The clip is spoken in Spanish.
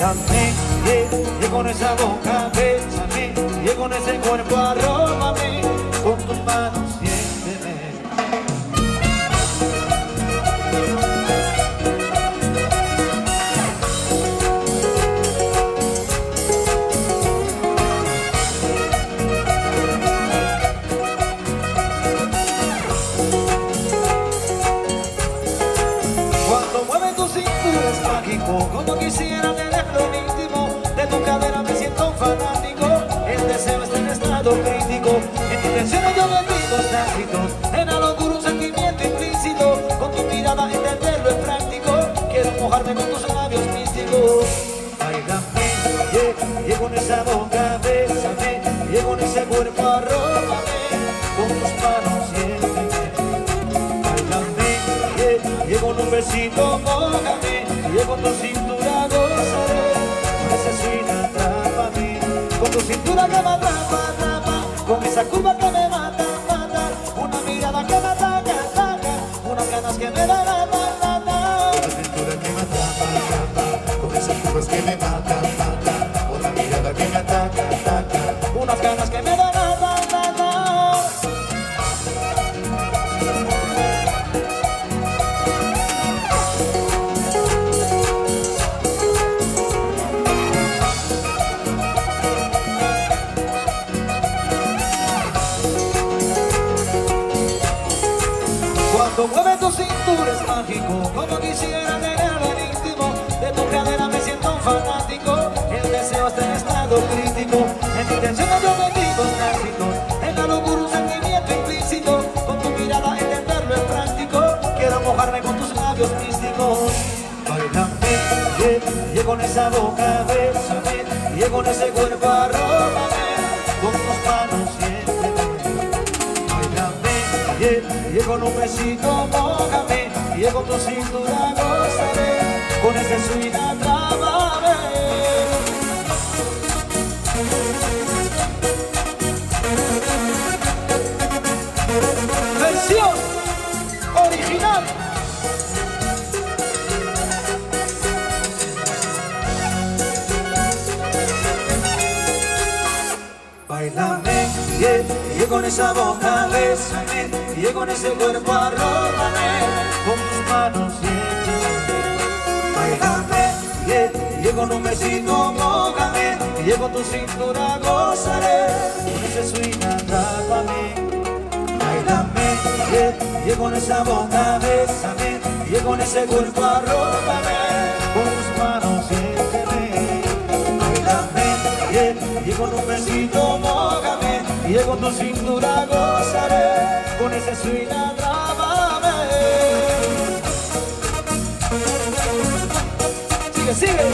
Bailame, y con esa boca bésame, y con ese cuerpo arróbame, con tus manos siénteme. Cuando mueve tu cintura es mágico, como quisiera tenerlo íntimo. De tu cadera me siento un fanático, el deseo está en estado crítico. En tu intención yo bendigo tácitos, en la locura un sentimiento implícito. Con tu mirada entenderlo es práctico, quiero mojarme con tus labios místicos. Bailame, y con esa boca bésame, y con ese cuerpo arróbame, con tus manos siénteme. Y con un besito mójame, y con tu cintura gozaré, con esa swing atrápame, con tu cintura que me atrapa, atrapa, con esa curva que me mata, mata, una mirada que me ataca, ataca, unas ganas que me dan, con tu cintura que me atrapa, atrapa, con esas curvas que me matan, mata, una mirada que me ataca, ataca, unas ganas que me dan, Cuando mueve tu cintura es mágico, como quisiera tenerlo en íntimo. De tu cadera me siento un fanático, el deseo está en estado crítico. En mi intención yo bendigo tácitos, en la locura un sentimiento implícito. Con tu mirada entenderlo es práctico, quiero mojarme con tus labios místicos. Bailame, y con esa boca bésame, y con ese cuerpo arróbame, con tus manos siénteme. Y con un besito mójame, y con tu cintura gozaré, con ese swing atrápame. Versión original. Bailame, y con esa boca bésame, y con ese cuerpo arróbame, con tus manos siénteme. Bailame, y con un besito mójame, y con tu cintura gozaré, con ese swing atrápame. Bailame, y con esa boca bésame, y con ese cuerpo arróbame, con tus manos siénteme. Bailame, y con un besito mójame, y con tu cintura gozaré, con ese swing atrápame. Sigue, sigue.